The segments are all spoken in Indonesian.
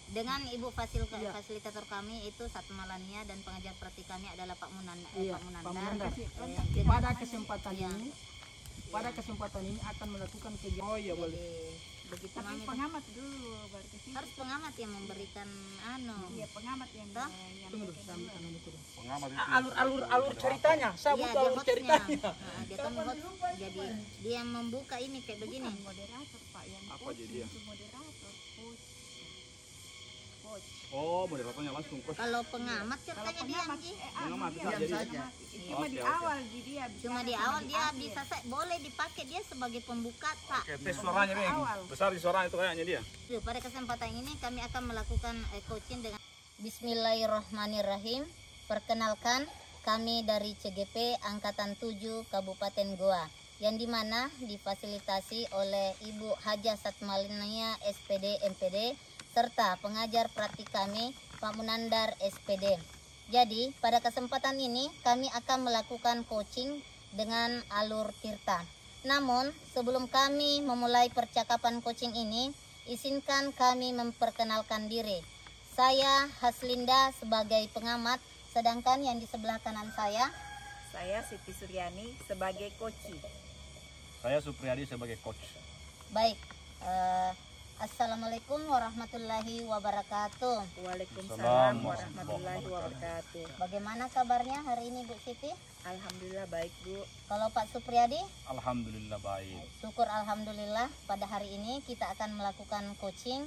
dengan ibu fasilitator kami itu Satmalania dan pengajar praktik kami adalah Pak Munandar. Pada kesempatan ini akan melakukan kegiatan. Oh iya boleh. Begitu Tapi pengamat dulu baru ke situ. harus pengamat yang memberikan Iya, pengamat yang Pengamat itu Alur ceritanya, saya butuh alur ceritanya. Dia kan host, jadi dia yang membuka ini kayak begini. moderator Pak yang Apa coach jadi ya? itu moderator coach. Oh, moderatornya langsung coach. Kalau pengamat ceritanya dia Ji. Pengamat dia bisa jadi. saja. Cuma di awal jadi dia bisa. Cuma di awal dia bisa boleh dipakai dia sebagai pembuka tak. Oke, tes suaranya nih. Besar di suara itu kayaknya dia. Pada kesempatan ini kami akan melakukan coaching dengan Bismillahirrahmanirrahim. Perkenalkan, kami dari CGP Angkatan 7 Kabupaten Goa, yang dimana difasilitasi oleh Ibu Hajah Satmalania SPD MPD serta pengajar praktik kami Pak Munandar SPD. Jadi pada kesempatan ini kami akan melakukan coaching dengan alur tirta. Namun sebelum kami memulai percakapan coaching ini, izinkan kami memperkenalkan diri. Saya Haslinda sebagai pengamat, sedangkan yang di sebelah kanan saya Siti Suryani sebagai coach. Saya Supriyadi sebagai coach. baik. Assalamualaikum warahmatullahi wabarakatuh. Waalaikumsalam warahmatullahi wabarakatuh. Bagaimana kabarnya hari ini Bu Siti? Alhamdulillah baik Bu. Kalau Pak Supriyadi? Alhamdulillah baik. Syukur alhamdulillah, pada hari ini kita akan melakukan coaching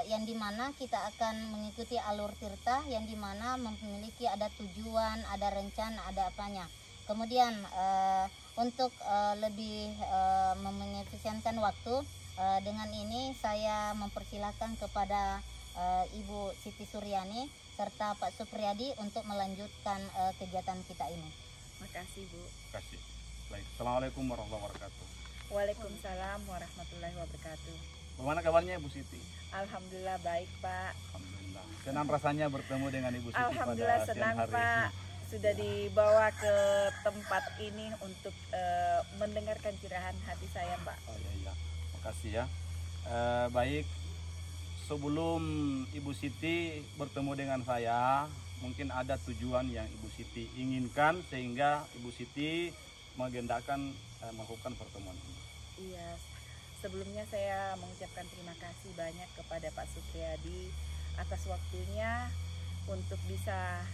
yang dimana kita akan mengikuti alur tirta, yang dimana memiliki ada tujuan, ada rencana, ada apanya. Kemudian untuk lebih mengefisienkan waktu, dengan ini saya mempersilahkan kepada Ibu Siti Suryani serta Pak Supriyadi untuk melanjutkan kegiatan kita ini. Makasih Bu. Kasih. Baik. Assalamualaikum warahmatullahi wabarakatuh. Waalaikumsalam warahmatullahi wabarakatuh. Bagaimana kabarnya Ibu Siti? Alhamdulillah baik Pak. Alhamdulillah. Senang rasanya bertemu dengan Ibu Siti Alhamdulillah pada siang senang hari Pak. ini. Sudah dibawa ke tempat ini untuk mendengarkan curahan hati saya Pak. Oh iya. Makasih ya. Baik. Sebelum Ibu Siti bertemu dengan saya, mungkin ada tujuan yang Ibu Siti inginkan sehingga Ibu Siti mengagendakan melakukan pertemuan ini. Iya, sebelumnya saya mengucapkan terima kasih banyak kepada Pak Supriyadi atas waktunya untuk bisa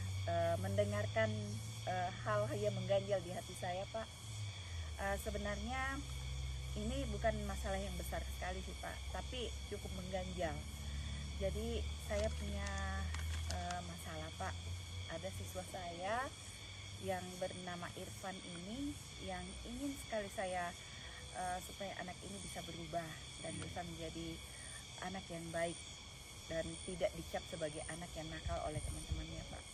mendengarkan hal yang mengganjal di hati saya Pak. Sebenarnya ini bukan masalah yang besar sekali sih Pak, tapi cukup mengganjal. Jadi saya punya masalah Pak. Ada siswa saya yang bernama Irfan ini yang ingin sekali saya supaya anak ini bisa berubah dan bisa menjadi anak yang baik dan tidak dicap sebagai anak yang nakal oleh teman-temannya Pak.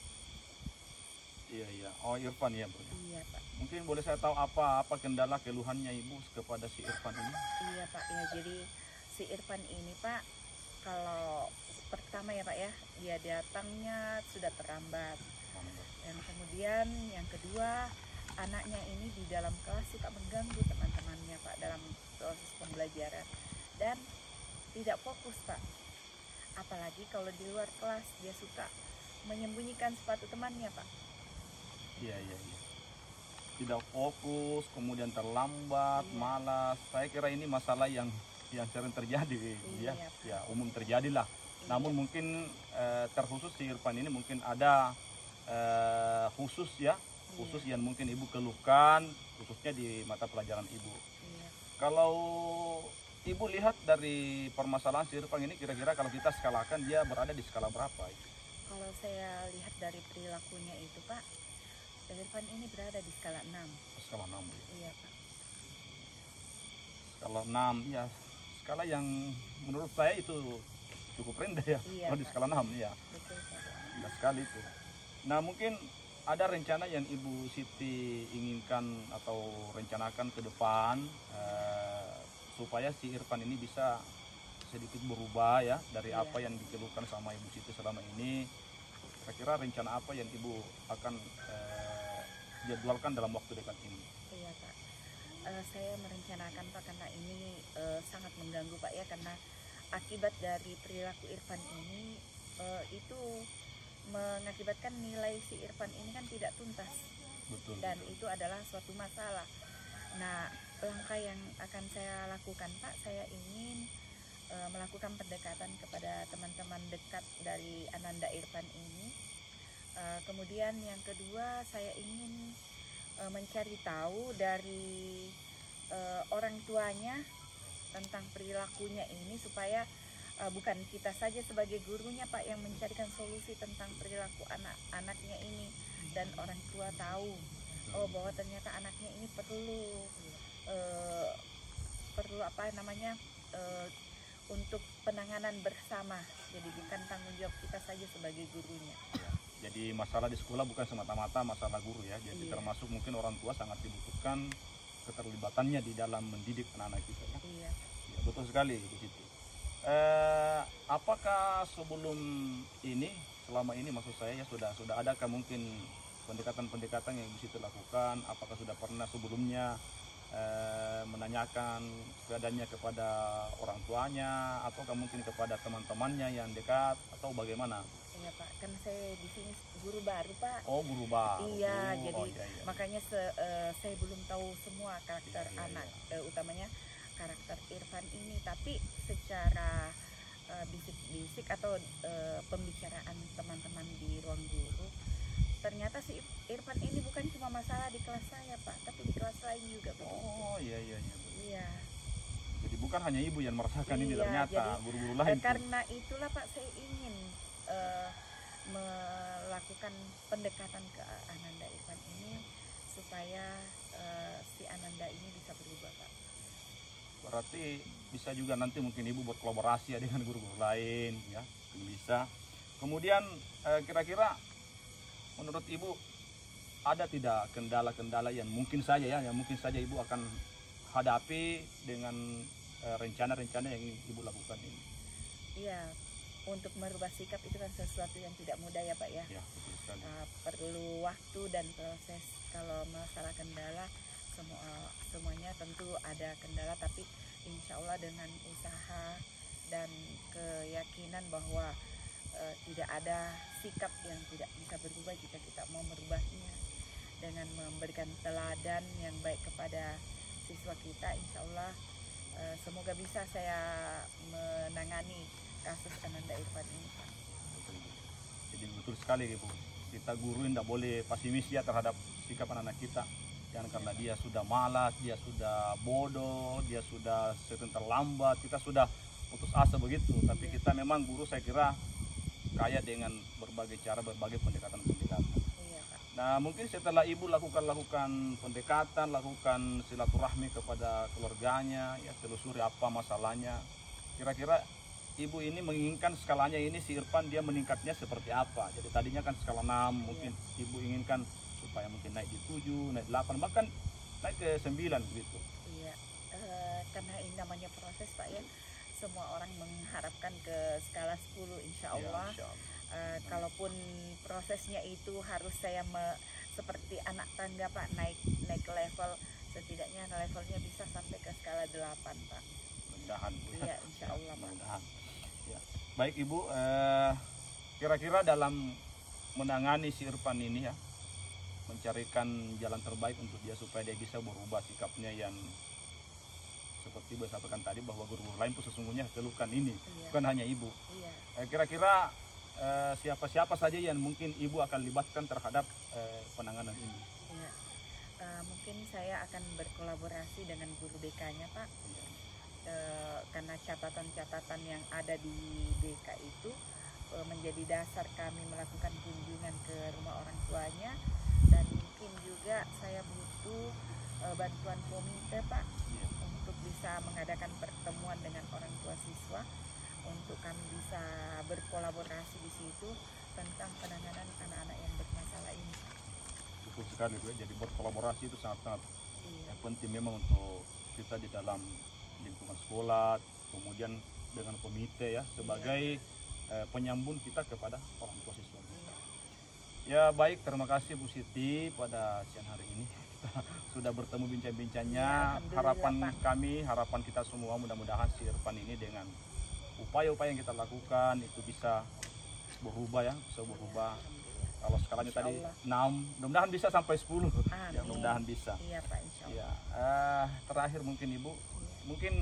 Iya. Oh Irfan ya Bro. Iya Pak. Mungkin boleh saya tahu apa kendala keluhannya Ibu kepada si Irfan ini? Iya Pak ya, jadi si Irfan ini Pak, kalau pertama ya Pak ya, dia datangnya sudah terlambat. Dan kemudian yang kedua, anaknya ini di dalam kelas suka mengganggu teman-temannya Pak dalam proses pembelajaran dan tidak fokus Pak. Apalagi kalau di luar kelas dia suka menyembunyikan sepatu temannya Pak. Iya. Tidak fokus, kemudian terlambat, malas. Saya kira ini masalah yang sering terjadi Iya, ya umum terjadilah. Namun mungkin terkhusus si Irfan ini mungkin ada khusus yang mungkin Ibu keluhkan khususnya di mata pelajaran Ibu. Iya. Kalau Ibu lihat dari permasalahan si Irfan ini, kira-kira kalau kita skalakan dia berada di skala berapa? Kalau saya lihat dari perilakunya itu Pak, Irfan ini berada di skala 6. Skala 6 ya. Iya Pak. Skala 6 ya, skala yang menurut saya itu cukup rendah ya. Iya, Kalau di skala 6 ya. Betul Pak. Rendah sekali itu. Nah mungkin ada rencana yang Ibu Siti inginkan atau rencanakan ke depan supaya si Irfan ini bisa sedikit berubah ya dari apa yang dikeluhkan sama Ibu Siti selama ini. Kira-kira rencana apa yang Ibu akan jadwalkan dalam waktu dekat ini? Iya Pak, saya merencanakan Pak karena ini sangat mengganggu Pak ya, karena akibat dari perilaku Irfan ini itu mengakibatkan nilai si Irfan ini kan tidak tuntas. Betul. Dan itu adalah suatu masalah. Nah, langkah yang akan saya lakukan, Pak, saya ingin melakukan pendekatan kepada teman-teman dekat dari Ananda Irfan ini. Kemudian yang kedua, saya ingin mencari tahu dari orang tuanya tentang perilakunya ini, supaya bukan kita saja sebagai gurunya, Pak, yang mencarikan solusi tentang perilaku anak-anaknya ini, dan orang tua tahu bahwa ternyata anaknya ini perlu apa namanya untuk penanganan bersama. Jadi bukan tanggung jawab kita saja sebagai gurunya. Jadi masalah di sekolah bukan semata-mata masalah guru ya. Jadi termasuk mungkin orang tua sangat dibutuhkan keterlibatannya di dalam mendidik anak-anak kita ya. Iya. Ya, betul sekali di situ. Apakah sebelum ini, selama ini maksud saya ya sudah adakah mungkin pendekatan-pendekatan yang bisa dilakukan? Apakah sudah pernah sebelumnya menanyakan keadaannya kepada orang tuanya, ataukah mungkin kepada teman-temannya yang dekat, atau bagaimana? Iya, Pak, kan saya di sini guru baru, Pak. Oh, guru baru. Iya, jadi iya. makanya saya belum tahu semua karakter anak, utamanya karakter Irfan ini. Tapi secara bisik-bisik atau pembicaraan teman-teman di ruang guru, ternyata si Irfan ini bukan cuma masalah di kelas saya, Pak, tapi di kelas lain juga. Oh, iya. Iya. Jadi bukan hanya ibu yang merasakan ini, Iya, ternyata jadi, guru-guru lain. Karena itulah, Pak, saya ingin melakukan pendekatan ke Ananda Irfan ini supaya si Ananda ini bisa berubah, Pak. Berarti bisa juga nanti mungkin ibu berkolaborasi ya dengan guru-guru lain ya, bisa. Kemudian kira-kira menurut ibu ada tidak kendala-kendala yang mungkin saja ibu akan hadapi dengan rencana-rencana yang ibu lakukan ini? Iya, untuk merubah sikap itu kan sesuatu yang tidak mudah ya, Pak ya. Ya, betul sekali. Perlu waktu dan proses. Kalau masalah kendala, semuanya tentu ada kendala, tapi insya Allah dengan usaha dan keyakinan bahwa tidak ada sikap yang tidak bisa berubah jika kita mau merubahnya, dengan memberikan teladan yang baik kepada siswa kita, insya Allah semoga bisa saya menangani kasus Ananda Irfan ini, Pak. Jadi betul sekali Ibu, kita guru tidak boleh pesimis ya terhadap sikap anak-anak kita. Jangan karena dia sudah malas, dia sudah bodoh, dia sudah sering terlambat, kita sudah putus asa begitu. Tapi kita memang guru, saya kira kaya dengan berbagai cara, berbagai pendekatan-pendekatan. Iya, Pak. Nah, mungkin setelah Ibu lakukan pendekatan, lakukan silaturahmi kepada keluarganya, ya telusuri apa masalahnya. Kira-kira Ibu ini menginginkan skalanya ini si Irfan dia meningkatnya seperti apa? Jadi tadinya kan skala 6, mungkin Ibu inginkan supaya mungkin naik di 7, naik 8, bahkan naik ke 9 begitu. Iya, karena ini namanya proses, Pak ya. Semua orang mengharapkan ke skala 10 insya Allah. Ya, insya Allah. Kalaupun prosesnya itu harus saya seperti anak tangga, Pak, naik level, setidaknya levelnya bisa sampai ke skala 8, Pak. Mudah-mudahan. Iya, insya Allah, Pak. Mudah-mudahan. Ya. Baik Ibu, kira-kira dalam menangani si Irfan ini ya, mencarikan jalan terbaik untuk dia supaya dia bisa berubah sikapnya yang seperti Ibu sampaikan tadi, bahwa guru-guru lain pun sesungguhnya keluhkan ini, Iya. bukan hanya Ibu. Iya. Kira-kira siapa-siapa saja yang mungkin Ibu akan libatkan terhadap penanganan ini? Iya. Mungkin saya akan berkolaborasi dengan guru BK-nya, Pak. Karena catatan-catatan yang ada di BK itu menjadi dasar kami melakukan kunjungan ke rumah orang tuanya, dan mungkin juga saya butuh bantuan komite, Pak, untuk bisa mengadakan pertemuan dengan orang tua siswa, untuk kami bisa berkolaborasi di situ tentang penanganan anak-anak yang bermasalah ini. Betul sekali Bu, jadi berkolaborasi itu sangat-sangat Iya. penting memang untuk kita di dalam lingkungan sekolah, kemudian dengan komite ya, sebagai penyambung kita kepada orang tua siswa. Ya baik, terima kasih Bu Siti pada siang hari ini. Kita sudah bertemu bincang-bincangnya. Ya, harapan Pak. kami, harapan kita semua mudah-mudahan si Irfan ini dengan upaya-upaya yang kita lakukan itu bisa berubah ya, bisa berubah. Kalau skalanya Insya tadi Allah. 6, mudah-mudahan bisa sampai 10. Amin. Ya, mudah-mudahan bisa. Iya Pak, insya Allah. Ya, terakhir mungkin Ibu, mungkin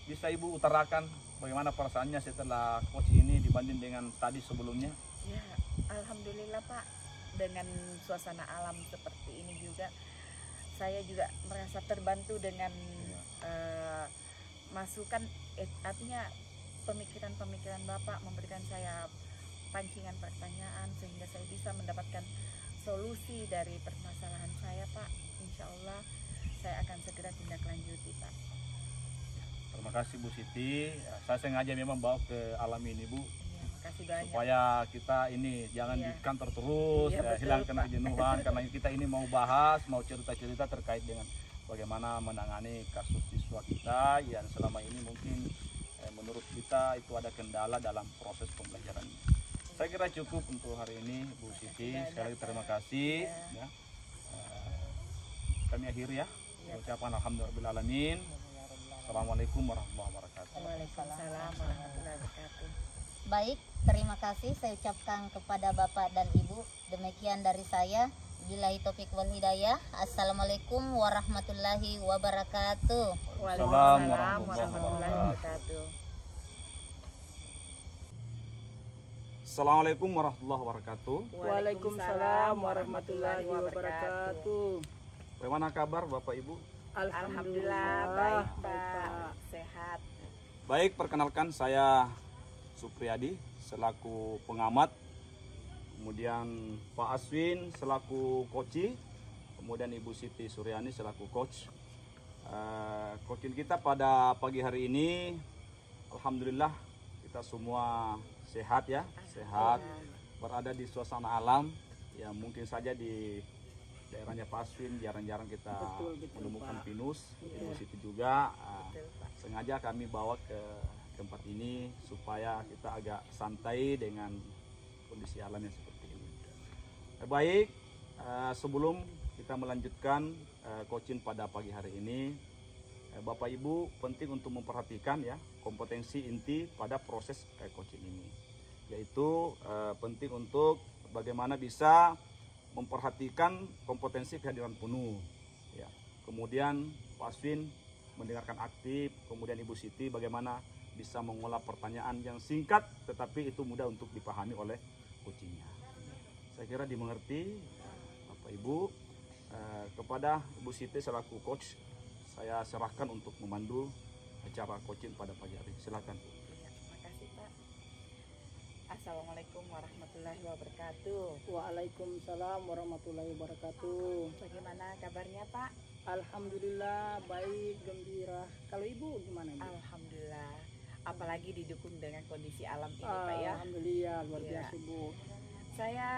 bisa Ibu utarakan bagaimana perasaannya setelah coach ini dibanding dengan tadi sebelumnya? Ya, alhamdulillah Pak, dengan suasana alam seperti ini juga saya juga merasa terbantu dengan masukan, artinya pemikiran-pemikiran Bapak memberikan saya pancingan pertanyaan sehingga saya bisa mendapatkan solusi dari permasalahan saya Pak. Insya Allah saya akan segera tindak lanjuti Pak. Terima kasih Bu Siti. Saya sengaja memang bawa ke alam ini Bu, Iya, makasih banyak. supaya kita ini jangan Iya. di kantor terus, Iya, betul, hilangkan Pak. kejenuhan. Karena kita ini mau bahas, mau cerita-cerita terkait dengan bagaimana menangani kasus siswa kita yang selama ini mungkin menurut kita itu ada kendala dalam proses pembelajaran. Saya kira cukup untuk hari ini Bu Siti. Sekali lagi terima kasih. Ya. Kami akhiri ya. Ucapan alhamdulillahirrahmanirrahim. Assalamualaikum warahmatullahi wabarakatuh. Waalaikumsalam warahmatullahi wabarakatuh. Baik, terima kasih saya ucapkan kepada Bapak dan Ibu. Demikian dari saya. Billahi taufik wal hidayah. Assalamualaikum warahmatullahi wabarakatuh. Waalaikumsalam warahmatullahi wabarakatuh. Assalamualaikum warahmatullahi wabarakatuh. Waalaikumsalam warahmatullahi wabarakatuh. Bagaimana kabar Bapak Ibu? Alhamdulillah baik Pak, sehat. Baik, perkenalkan saya Supriyadi selaku pengamat, kemudian Pak Aswin selaku koci, kemudian Ibu Siti Suryani selaku coach. Coaching kita pada pagi hari ini, alhamdulillah kita semua sehat ya, sehat, berada di suasana alam. Ya mungkin saja di daerahnya Pak Aswin jarang-jarang kita Betul, menemukan Pak. pinus. Ibu Siti juga Betul, Pak. sengaja kami bawa ke tempat ini supaya kita agak santai dengan kondisi alam yang seperti ini. Baik, sebelum kita melanjutkan coaching pada pagi hari ini, Bapak Ibu penting untuk memperhatikan ya kompetensi inti pada proses coaching ini, yaitu penting untuk bagaimana bisa memperhatikan kompetensi kehadiran penuh ya. Kemudian Pak Aswin mendengarkan aktif, kemudian Ibu Siti bagaimana bisa mengolah pertanyaan yang singkat tetapi itu mudah untuk dipahami oleh coachingnya. Saya kira dimengerti Bapak Ibu. Kepada Ibu Siti selaku coach saya serahkan untuk memandu acara coaching pada pagi hari. Silakan. Iya, terima kasih Pak. Assalamualaikum warahmatullahi wabarakatuh. Waalaikumsalam warahmatullahi wabarakatuh. Bagaimana kabarnya Pak? Alhamdulillah baik, gembira. Kalau Ibu gimana Ibu? Alhamdulillah. Apalagi didukung dengan kondisi alam ini Pak ya. Alhamdulillah luar Iya. biasa Ibu. Saya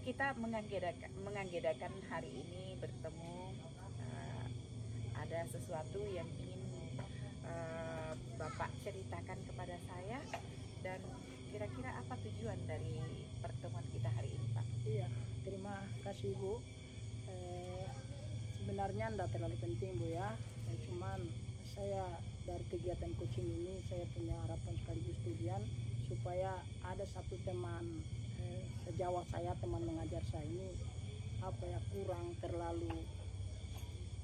kita menganggedakan hari ini bertemu, ada sesuatu yang ingin Bapak ceritakan kepada saya, dan kira-kira apa tujuan dari pertemuan kita hari ini Pak? Iya, terima kasih Bu. Sebenarnya tidak terlalu penting Bu ya. Cuman saya dari kegiatan coaching ini saya punya harapan sekaligus tujuan supaya ada satu teman sejawat saya, teman mengajar saya ini kurang terlalu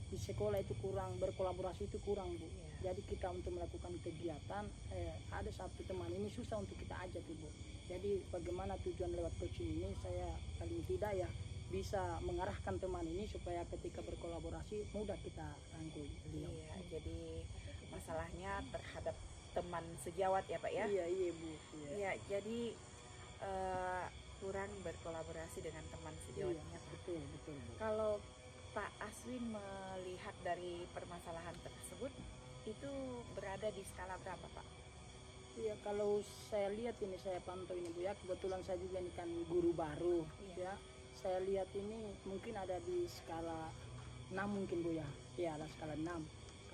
di sekolah itu kurang berkolaborasi itu kurang Bu. Jadi kita untuk melakukan kegiatan ada satu teman ini susah untuk kita ajak Ibu. Jadi bagaimana tujuan lewat coaching ini saya paling tidak ya bisa mengarahkan teman ini supaya ketika berkolaborasi mudah kita rangkul beliau. Iya, jadi masalahnya terhadap teman sejawat ya Pak ya? Iya Bu. Iya. Iya, jadi kurang berkolaborasi dengan teman sejawatnya Pak. Betul Bu. Kalau Pak Aswin melihat dari permasalahan tersebut, itu berada di skala berapa Pak? Iya, kalau saya lihat ini, saya pantau ini Bu ya, kebetulan saya juga ini kan guru baru ya. Saya lihat ini mungkin ada di skala 6 mungkin Bu ya. Iya, ada skala 6.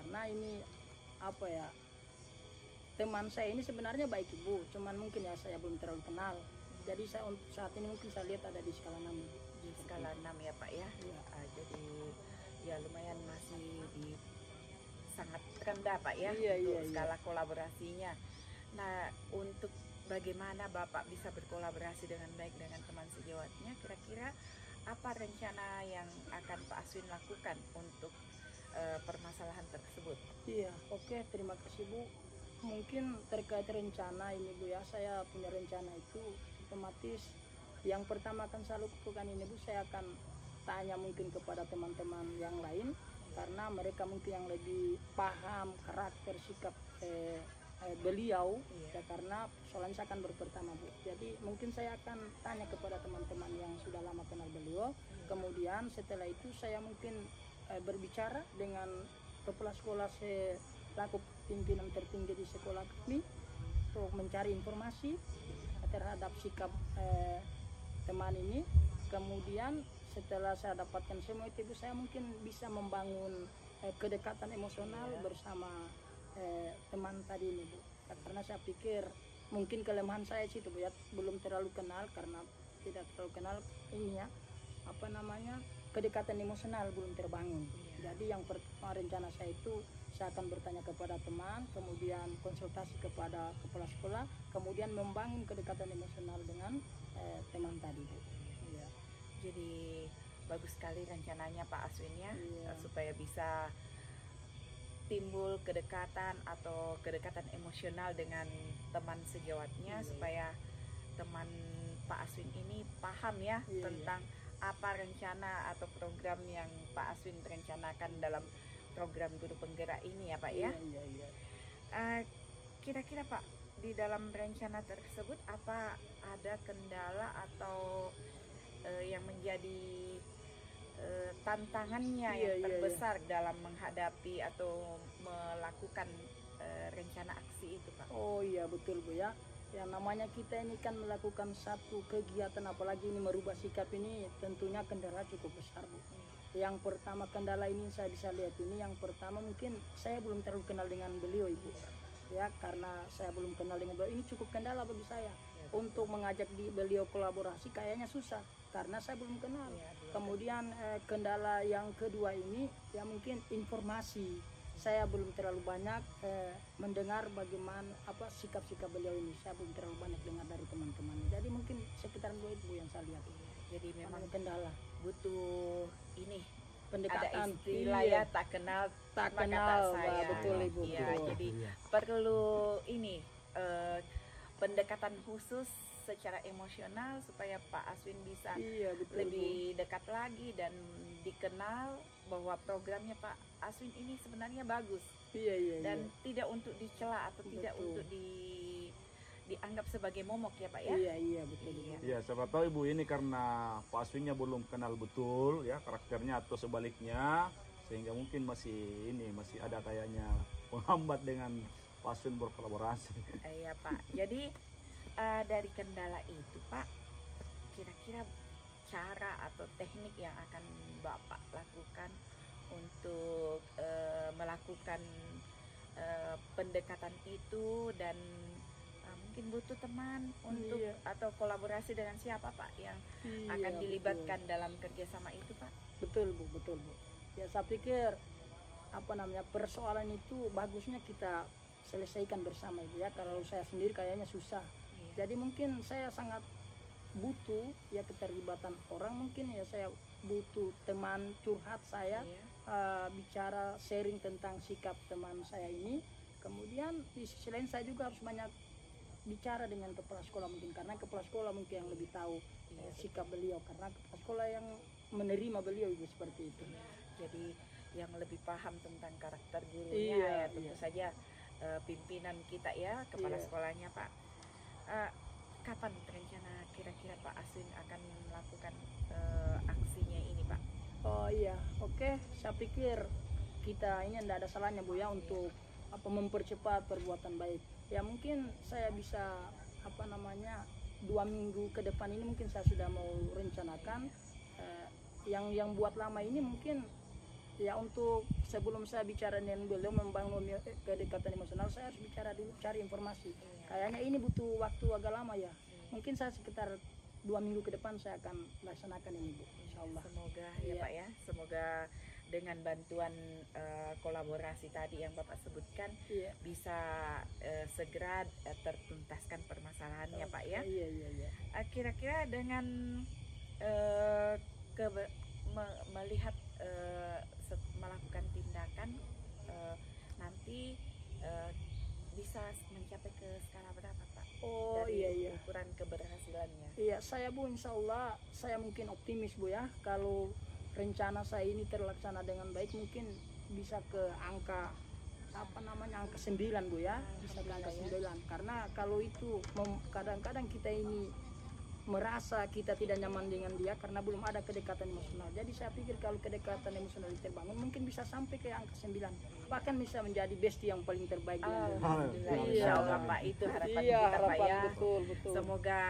Karena ini teman saya ini sebenarnya baik Ibu, cuman mungkin ya saya belum terlalu kenal. Jadi saya untuk saat ini mungkin saya lihat ada di skala 6. Di skala 6 ya Pak ya? Iya. Jadi ya lumayan masih di sangat rendah Pak ya, Iya, untuk iya. skala kolaborasinya. Nah, untuk bagaimana Bapak bisa berkolaborasi dengan baik dengan teman sejawatnya, kira-kira apa rencana yang akan Pak Aswin lakukan untuk permasalahan tersebut? Iya, oke, terima kasih Bu. Mungkin terkait rencana ini Bu ya, saya punya rencana itu otomatis yang pertama akan saya lakukan ini Bu, saya akan tanya mungkin kepada teman-teman yang lain karena mereka mungkin yang lebih paham karakter sikap beliau ya, karena soalnya saya akan berpertama Bu. Jadi mungkin saya akan tanya kepada teman-teman yang sudah lama kenal beliau. Kemudian setelah itu saya mungkin berbicara dengan kepala sekolah selaku pimpinan tertinggi di sekolah kami untuk mencari informasi terhadap sikap teman ini. Kemudian setelah saya dapatkan semua itu Bu, saya mungkin bisa membangun kedekatan emosional bersama teman tadi ini Bu. Karena saya pikir mungkin kelemahan saya sih itu Bu ya, belum terlalu kenal, karena tidak terlalu kenal ini ya, apa namanya, kedekatan emosional belum terbangun. Jadi yang pertama rencana saya itu saya akan bertanya kepada teman, kemudian konsultasi kepada kepala sekolah, kemudian membangun kedekatan emosional dengan teman tadi Bu. Iya. Jadi bagus sekali rencananya Pak Aswin ya, supaya bisa timbul kedekatan atau kedekatan emosional dengan teman sejawatnya, supaya teman Pak Aswin ini paham ya tentang apa rencana atau program yang Pak Aswin rencanakan dalam program guru penggerak ini ya Pak ya. Kira-kira Pak, di dalam rencana tersebut apa ada kendala atau yang menjadi tantangannya yang terbesar dalam menghadapi atau melakukan rencana aksi itu Pak? Oh iya betul Bu ya. Yang namanya kita ini kan melakukan satu kegiatan, apalagi ini merubah sikap ini, tentunya kendala cukup besar Bu. Yang pertama kendala ini saya bisa lihat ini, yang pertama mungkin saya belum terlalu kenal dengan beliau Ibu. Ya, karena saya belum kenal dengan beliau, ini cukup kendala bagi saya. Untuk mengajak beliau kolaborasi kayaknya susah karena saya belum kenal. Kemudian kendala yang kedua ini ya mungkin informasi. Saya belum terlalu banyak mendengar bagaimana sikap-sikap beliau ini. Saya belum terlalu banyak dengar dari teman-teman. Jadi mungkin sekitaran dua itu yang saya lihat. Jadi memang kendala, butuh ini pendekatan, ada istilah ya, tak kenal tak maka kenal. tak sayang. Betul Ibu. Ya, Betul. jadi perlu ini pendekatan khusus secara emosional supaya Pak Aswin bisa lebih dekat lagi dan dikenal bahwa programnya Pak Aswin ini sebenarnya bagus dan tidak untuk dicela atau tidak untuk dianggap sebagai momok ya Pak ya. Iya betul. Iya, siapa tahu Ibu ini karena Pak Aswinnya belum kenal betul ya karakternya atau sebaliknya, sehingga mungkin masih ada kayaknya penghambat dengan Pak Aswin berkolaborasi. Iya Pak. Jadi dari kendala itu Pak, kira-kira cara atau teknik yang akan Bapak lakukan untuk melakukan pendekatan itu, dan mungkin butuh teman untuk atau kolaborasi dengan siapa Pak yang akan dilibatkan dalam kerjasama itu Pak? Betul Bu. Ya saya pikir persoalan itu bagusnya kita selesaikan bersama Ibu ya. Kalau saya sendiri kayaknya susah. Jadi mungkin saya sangat butuh ya keterlibatan orang, mungkin ya saya butuh teman curhat saya, bicara sharing tentang sikap teman saya ini. Kemudian di sisi lain saya juga harus banyak bicara dengan kepala sekolah mungkin, karena kepala sekolah mungkin yang lebih tahu sikap beliau, karena kepala sekolah yang menerima beliau Ibu seperti itu. Jadi yang lebih paham tentang karakter gurunya tentu saja pimpinan kita ya, kepala sekolahnya Pak. Kapan rencana kira-kira Pak Aswin akan melakukan aksinya ini Pak? Oh iya, oke. Saya pikir kita ini tidak ada salahnya Bu ya untuk mempercepat perbuatan baik. Ya mungkin saya bisa 2 minggu ke depan ini mungkin saya sudah mau rencanakan yang buat lama ini mungkin ya, untuk sebelum saya bicara dengan beliau membangun kedekatan emosional, saya harus bicara dulu, cari informasi. Kayaknya ini butuh waktu agak lama ya. Mungkin saya sekitar 2 minggu ke depan saya akan laksanakan ini Bu, insya Allah. Semoga ya Pak ya, semoga dengan bantuan kolaborasi tadi yang Bapak sebutkan Iya. bisa segera tertuntaskan permasalahannya, Pak ya. Iya. Kira-kira dengan melihat melakukan tindakan nanti bisa mencapai ke skala berapa, Pak? Oh Dari iya. ukuran keberhasilannya. Iya, saya Bu, insya Allah saya mungkin optimis Bu ya, kalau rencana saya ini terlaksana dengan baik mungkin bisa ke angka angka 9 Bu ya, bisa ke angka 9. Karena kalau itu kadang-kadang kita ini merasa kita tidak nyaman dengan dia karena belum ada kedekatan emosional. Jadi saya pikir kalau kedekatan emosional terbangun mungkin bisa sampai ke angka 9, bahkan bisa menjadi bestie yang paling terbaik dengan dia. Alhamdulillah, Iya. insya Allah Pak, itu harapan Iya, kita Pak harapan ya. betul. Semoga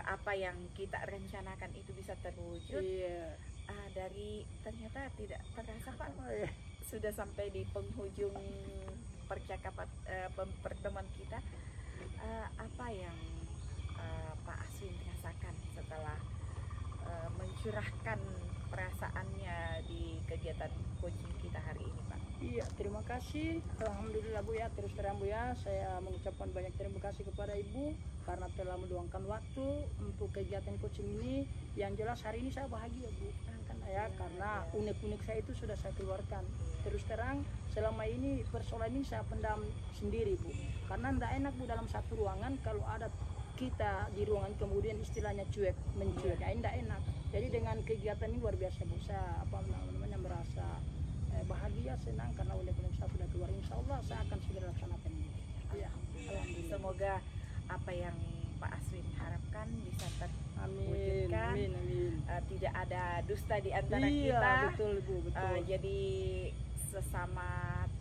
apa yang kita rencanakan itu bisa terwujud. Iya. Dari ternyata tidak terasa Pak, Oh, iya. sudah sampai di penghujung percakapan pertemuan kita. Apa yang Pak Aswin rasakan setelah mencurahkan perasaannya di kegiatan coaching kita hari ini, Pak? Iya, terima kasih. Alhamdulillah Bu ya, terus terang Bu ya, saya mengucapkan banyak terima kasih kepada Ibu karena telah meluangkan waktu untuk kegiatan coaching ini. Yang jelas hari ini saya bahagia Bu, karena unek-unek saya itu sudah saya keluarkan. Terus terang selama ini persoalan ini saya pendam sendiri Bu, karena tidak enak Bu dalam satu ruangan kalau ada kita di ruangan kemudian istilahnya mencuek, tidak enak. Jadi dengan kegiatan ini luar biasa Bu, saya merasa bahagia, senang karena unek-unek saya sudah keluar. Insya Allah saya akan segera laksanakan ini. Ya, alhamdulillah. Semoga apa yang Pak Aswin harapkan bisa Amin. terwujudkan. Amin. Tidak ada dusta di antara Iya, kita. betul Bu, betul. Jadi sesama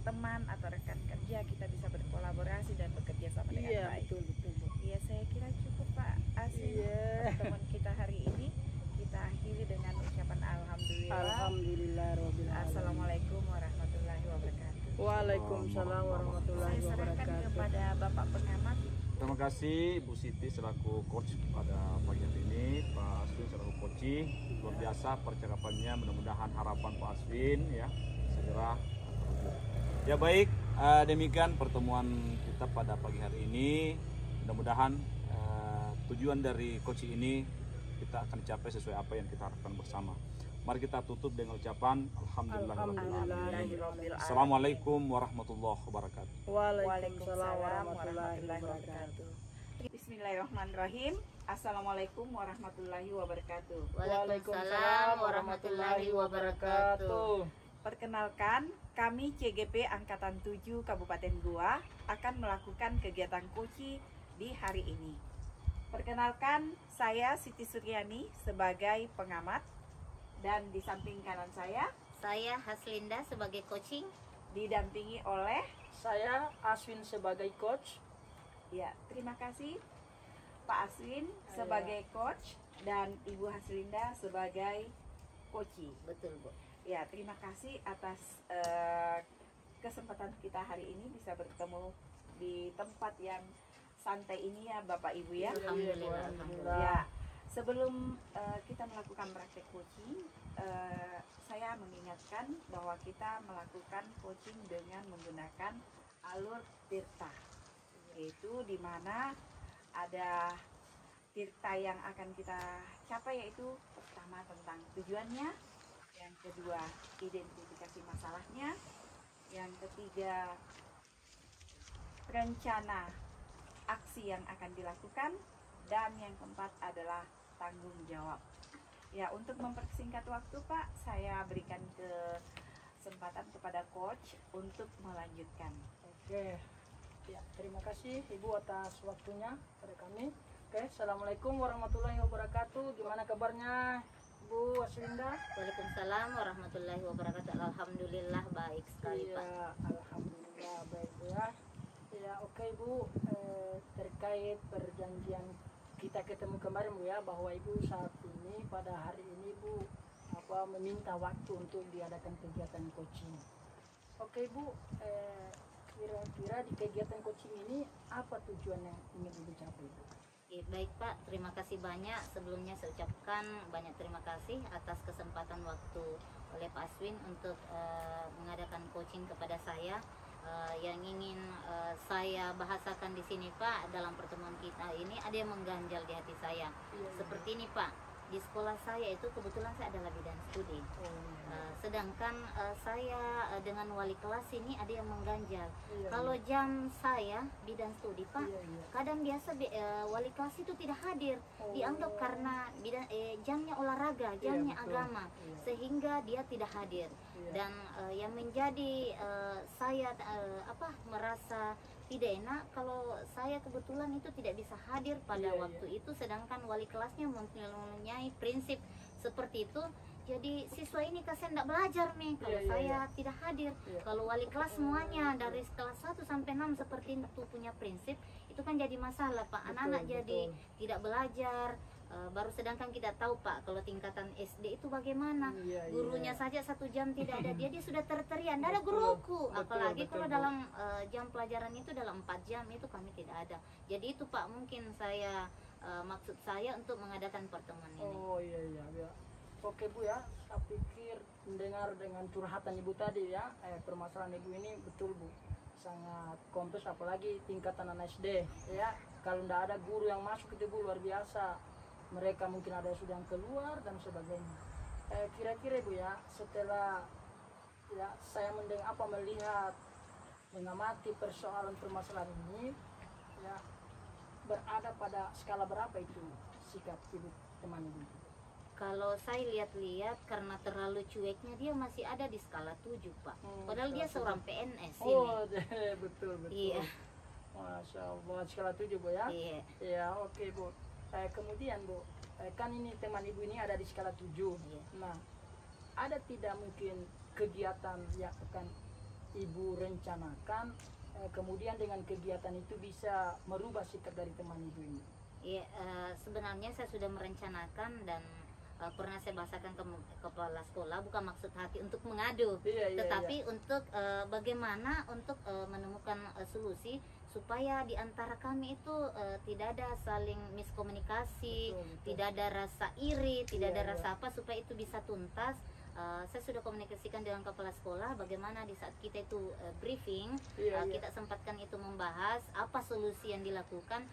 teman atau rekan kerja kita bisa berkolaborasi dan bekerja sama dengan Iya, baik. betul Bu. Iya, saya kira cukup Pak Aswin. Iya. Pertemuan kita hari ini kita akhiri dengan ucapan alhamdulillah. Alhamdulillah rabbil alamin. Assalamualaikum warahmatullahi wabarakatuh. Waalaikumsalam warahmatullahi Saya serahkan wabarakatuh. kepada Bapak pengamat. Terima kasih Bu Siti selaku coach pada pagi hari ini, Pak Aswin selaku coaching. Luar biasa percakapannya, mudah-mudahan harapan Pak Aswin ya segera terwujud. Ya baik, demikian pertemuan kita pada pagi hari ini. Mudah-mudahan tujuan dari coaching ini kita akan capai sesuai apa yang kita harapkan bersama. Mari kita tutup dengan ucapan Alhamdulillahirrahmanirrahim. Assalamualaikum warahmatullahi wabarakatuh. Waalaikumsalam warahmatullahi wabarakatuh. Bismillahirrahmanirrahim. Assalamualaikum warahmatullahi wabarakatuh. Waalaikumsalam warahmatullahi wabarakatuh. Perkenalkan, kami CGP Angkatan 7 Kabupaten Goa akan melakukan kegiatan coaching di hari ini. Perkenalkan, saya Siti Suryani sebagai pengamat, dan di samping kanan saya Haslinda sebagai coaching, didampingi oleh Saya Aswin sebagai coach. ya, terima kasih Pak Aswin sebagai coach dan Ibu Haslinda sebagai coaching. betul Bu. Ya, terima kasih atas kesempatan kita hari ini bisa bertemu di tempat yang santai ini ya Bapak Ibu ya. Alhamdulillah. Ya, sebelum kita melakukan praktek coaching, saya mengingatkan bahwa kita melakukan coaching dengan menggunakan alur tirta, yaitu di mana ada tirta yang akan kita capai, yaitu pertama tentang tujuannya, yang kedua identifikasi masalahnya, yang ketiga rencana aksi yang akan dilakukan, dan yang keempat adalah tanggung jawab. Ya, untuk mempersingkat waktu Pak, saya berikan kesempatan kepada coach untuk melanjutkan. Oke. Ya, terima kasih Ibu atas waktunya pada kami. Oke, Assalamualaikum warahmatullahi wabarakatuh. Gimana kabarnya Bu Aslinda? Waalaikumsalam warahmatullahi wabarakatuh. Alhamdulillah baik sekali Pak. Iya, alhamdulillah baik Bu ya. Ya, oke Bu, terkait perjanjian kita ketemu kemarin Bu ya, bahwa Ibu saat ini pada hari ini Bu meminta waktu untuk diadakan kegiatan coaching. Oke Bu, kira-kira di kegiatan coaching ini apa tujuan yang ingin Ibu capai Bu? Oke, baik Pak, terima kasih banyak. Sebelumnya saya ucapkan banyak terima kasih atas kesempatan waktu oleh Pak Aswin untuk mengadakan coaching kepada saya. Yang ingin saya bahasakan di sini Pak, dalam pertemuan kita ini ada yang mengganjal di hati saya. Seperti ini Pak, di sekolah saya itu kebetulan saya adalah bidan studi. Sedangkan saya dengan wali kelas ini ada yang mengganjal. Kalau jam saya bidan studi Pak, kadang biasa wali kelas itu tidak hadir, dianggap karena jamnya olahraga, jamnya agama, sehingga dia tidak hadir. Dan yang menjadi saya merasa tidak enak kalau saya kebetulan itu tidak bisa hadir pada waktu itu, sedangkan wali kelasnya mempunyai prinsip seperti itu. Jadi siswa ini kasihan tidak belajar nih kalau saya tidak hadir. Kalau wali kelas semuanya dari kelas 1 sampai 6 seperti itu punya prinsip, itu kan jadi masalah Pak. Anak-anak jadi tidak belajar. Baru sedangkan kita tahu Pak, kalau tingkatan SD itu bagaimana, gurunya saja 1 jam tidak ada, dia sudah terteriak, tidak ada guruku. Apalagi kalau dalam jam pelajaran itu dalam 4 jam itu kami tidak ada. Jadi itu Pak, mungkin saya maksud saya untuk mengadakan pertemuan ini. Oh iya. Oke Bu ya, saya pikir mendengar dengan curhatan Ibu tadi ya, permasalahan Ibu ini betul Bu, sangat kompleks, apalagi tingkatan anak SD ya. Kalau tidak ada guru yang masuk itu Bu, luar biasa. Mereka mungkin ada yang sudah keluar dan sebagainya. Kira-kira Bu ya, setelah ya saya melihat, mengamati persoalan permasalahan ini ya, berada pada skala berapa itu sikap Ibu, teman Ibu? Kalau saya lihat-lihat, karena terlalu cueknya, dia masih ada di skala 7 Pak. Padahal dia seorang PNS ini. Oh betul. Iya. Masya Allah, skala 7 Bu ya. Iya. Ya oke Bu. Kemudian Bu, kan ini teman Ibu ini ada di skala 7. Iya. Nah, ada tidak mungkin kegiatan yang akan Ibu rencanakan, kemudian dengan kegiatan itu bisa merubah sikap dari teman Ibu ini? Iya, sebenarnya saya sudah merencanakan dan pernah saya bahasakan ke kepala sekolah, bukan maksud hati untuk mengadu, tetapi untuk bagaimana untuk menemukan solusi supaya di antara kami itu tidak ada saling miskomunikasi, tidak ada rasa iri, tidak ada rasa apa, supaya itu bisa tuntas. Saya sudah komunikasikan dengan kepala sekolah bagaimana di saat kita itu briefing, kita sempatkan itu membahas apa solusi yang dilakukan,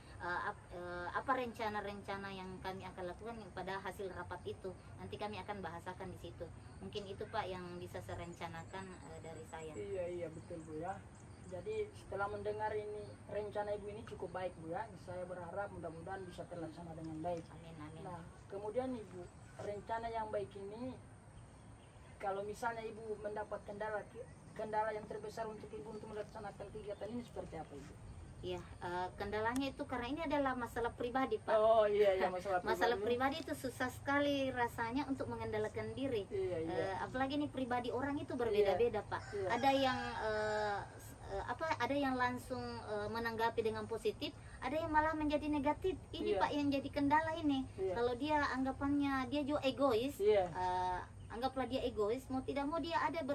apa rencana-rencana yang kami akan lakukan pada hasil rapat itu. Nanti kami akan bahasakan di situ. Mungkin itu Pak yang bisa saya rencanakan dari saya. Iya betul Bu ya. Jadi setelah mendengar ini, rencana Ibu ini cukup baik Bu ya. Saya berharap mudah-mudahan bisa terlaksana dengan baik. Amin. Nah kemudian Ibu, rencana yang baik ini, kalau misalnya Ibu mendapat kendala yang terbesar untuk Ibu untuk melaksanakan kegiatan ini seperti apa Ibu? Iya, kendalanya itu karena ini adalah masalah pribadi Pak. Oh iya, masalah pribadi itu susah sekali rasanya untuk mengendalikan diri. Apalagi ini pribadi orang itu berbeda-beda Pak. Ada yang ada yang langsung menanggapi dengan positif, ada yang malah menjadi negatif. Ini Pak yang jadi kendala ini. Kalau dia anggapannya dia juga egois, anggaplah dia egois, mau tidak mau dia ada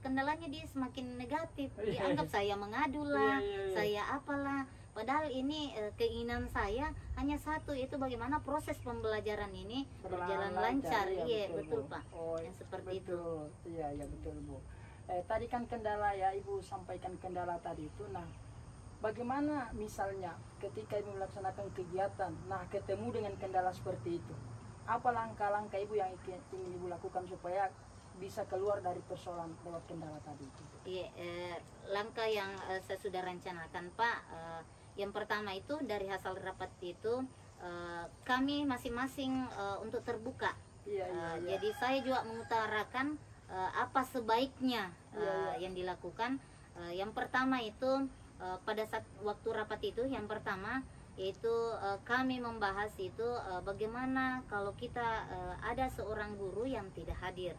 kendalanya, dia semakin negatif. Dianggap saya mengadu lah, saya apalah. Padahal ini keinginan saya hanya satu, yaitu bagaimana proses pembelajaran ini berjalan lancar. Iya betul Pak. Yang seperti itu. Iya betul Bu. Tadi kan kendala ya, Ibu sampaikan kendala tadi itu. Nah, bagaimana misalnya ketika Ibu melaksanakan kegiatan, nah ketemu dengan kendala seperti itu, apa langkah-langkah Ibu yang ingin Ibu lakukan supaya bisa keluar dari persoalan lewat kendala tadi itu? Iya, langkah yang saya sudah rencanakan Pak, yang pertama itu dari hasil rapat itu kami masing-masing untuk terbuka. Jadi saya juga mengutarakan apa sebaiknya yang dilakukan. Yang pertama itu pada saat waktu rapat itu, yang pertama yaitu kami membahas itu bagaimana kalau kita ada seorang guru yang tidak hadir,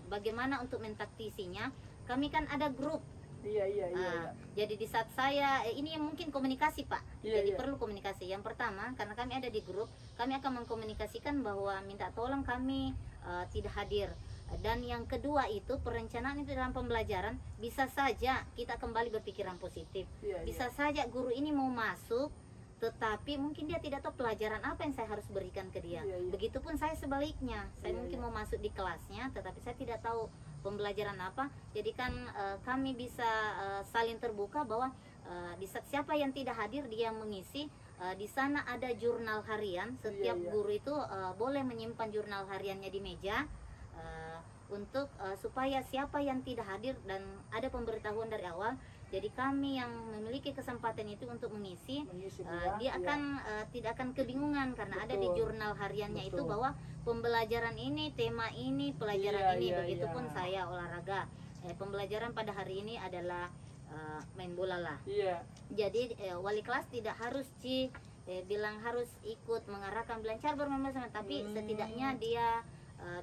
bagaimana untuk mentaktisinya. Kami kan ada grup. Jadi di saat saya ini mungkin komunikasi Pak, jadi perlu komunikasi. Yang pertama, karena kami ada di grup, kami akan mengkomunikasikan bahwa minta tolong kami tidak hadir. Dan yang kedua itu perencanaan itu dalam pembelajaran, bisa saja kita kembali berpikiran positif. Bisa saja guru ini mau masuk tetapi mungkin dia tidak tahu pelajaran apa yang saya harus berikan ke dia. Iya, iya. Begitupun saya sebaliknya, saya Iya, mungkin iya. mau masuk di kelasnya, tetapi saya tidak tahu pembelajaran apa. Jadi kan kami bisa saling terbuka bahwa di saat siapa yang tidak hadir dia mengisi. Di sana ada jurnal harian. Setiap Iya, iya. guru itu boleh menyimpan jurnal hariannya di meja untuk supaya siapa yang tidak hadir dan ada pemberitahuan dari awal. Jadi kami yang memiliki kesempatan itu untuk mengisi, Mengisi, Bu, dia ya. akan tidak akan kebingungan karena ada di Betul. jurnal hariannya itu Betul. bahwa pembelajaran ini, tema ini, pelajaran Iya, ini. iya, Begitupun iya. saya olahraga. Pembelajaran pada hari ini adalah main bola lah. Iya. Jadi wali kelas tidak harus bilang harus ikut mengarahkan belajar bermain sama, tapi setidaknya dia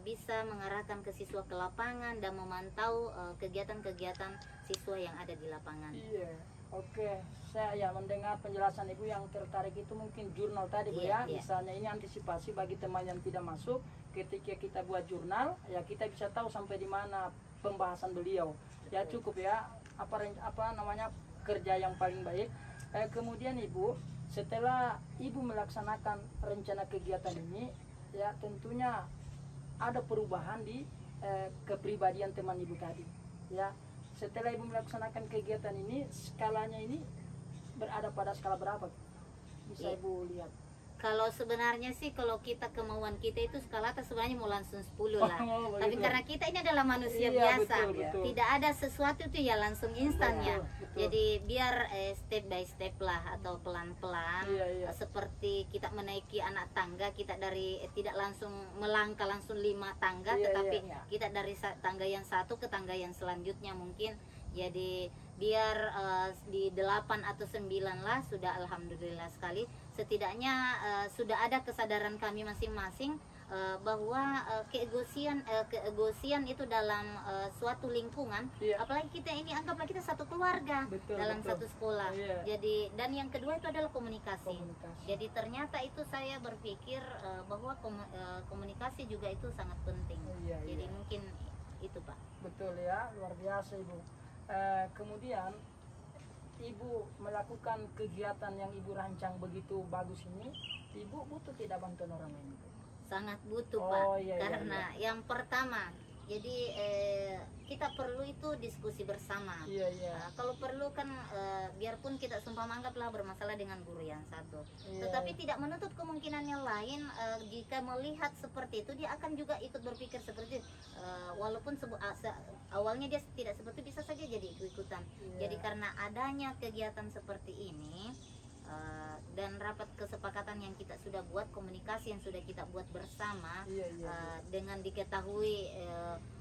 bisa mengarahkan ke siswa ke lapangan dan memantau kegiatan-kegiatan siswa yang ada di lapangan. Iya, oke. Saya ya mendengar penjelasan Ibu yang tertarik itu mungkin jurnal tadi, Bu, Iya, ya. iya. Misalnya ini antisipasi bagi teman yang tidak masuk, ketika kita buat jurnal, ya kita bisa tahu sampai di mana pembahasan beliau. Ya cukup ya, apa namanya, kerja yang paling baik. Kemudian Ibu, setelah Ibu melaksanakan rencana kegiatan ini, ya tentunya ada perubahan di kepribadian teman Ibu tadi. Ya, setelah Ibu melaksanakan kegiatan ini, skalanya ini berada pada skala berapa? Bisa Iya. Ibu lihat. Kalau sebenarnya sih kalau kita kemauan kita itu skala atas sebenarnya mau langsung 10 lah. Oh, Tapi begitu. karena kita ini adalah manusia Iya, biasa, betul, betul. tidak ada sesuatu itu ya langsung instannya. Betul. Jadi biar step by step lah atau pelan-pelan. Iya, iya. Seperti kita menaiki anak tangga, kita dari tidak langsung melangkah langsung 5 tangga, Iya, tetapi iya. kita dari tangga yang satu ke tangga yang selanjutnya mungkin. Jadi biar di 8 atau 9 lah sudah alhamdulillah sekali. Setidaknya sudah ada kesadaran kami masing-masing bahwa keegosian itu dalam suatu lingkungan, Iya. apalagi kita ini anggaplah kita satu keluarga Betul, dalam betul. satu sekolah. Iya. Jadi dan yang kedua itu adalah komunikasi. Komunikasi. Jadi ternyata itu saya berpikir bahwa komunikasi juga itu sangat penting. Iya, Jadi iya. mungkin itu Pak. Betul ya, luar biasa Ibu. Kemudian Ibu melakukan kegiatan yang Ibu rancang begitu bagus ini, Ibu butuh tidak bantuan orang lain? Ibu? Sangat butuh Oh, Pak, iya, iya, karena yang pertama jadi kita perlu itu diskusi bersama. Iya, iya. Kalau perlu kan biarpun kita sumpah anggaplah bermasalah dengan guru yang satu, Iya. tetapi tidak menutup kemungkinan yang lain. Jika melihat seperti itu dia akan juga ikut berpikir seperti itu. Walaupun awalnya dia tidak seperti itu, bisa saja jadi ikut-ikutan. Iya. Jadi karena adanya kegiatan seperti ini dan rapat kesepakatan yang kita sudah buat, komunikasi yang sudah kita buat bersama, Iya, iya, dengan diketahui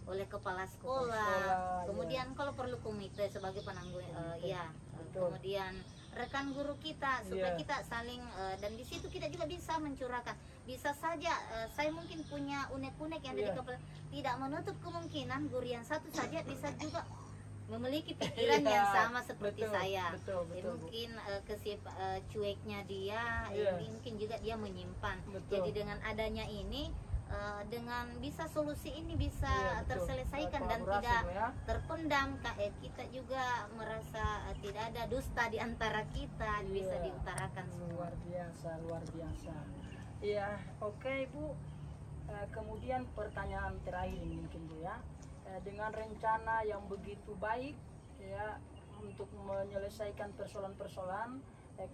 oleh kepala sekolah, sekolah, kemudian kalau perlu komite sebagai penanggung, ya, Betul. kemudian rekan guru kita supaya Iya. kita saling dan di situ kita juga bisa mencurahkan. Bisa saja saya mungkin punya unek-unek yang ada di Iya. kepala, tidak menutup kemungkinan guru yang satu saja bisa juga memiliki pikiran Iya, yang sama seperti betul, saya. betul, Ya, betul, Bu. mungkin cueknya dia, Iya. mungkin juga dia menyimpan. Betul. Jadi dengan adanya ini, dengan bisa solusi ini bisa Iya, betul. terselesaikan dan Kolaborasi, tidak Bu, ya. terpendam. Kita juga merasa tidak ada dusta di antara kita, bisa Iya. diutarakan semua. Luar biasa, luar biasa. Iya, oke Bu. Kemudian pertanyaan terakhir ini mungkin Bu ya. Dengan rencana yang begitu baik ya untuk menyelesaikan persoalan-persoalan,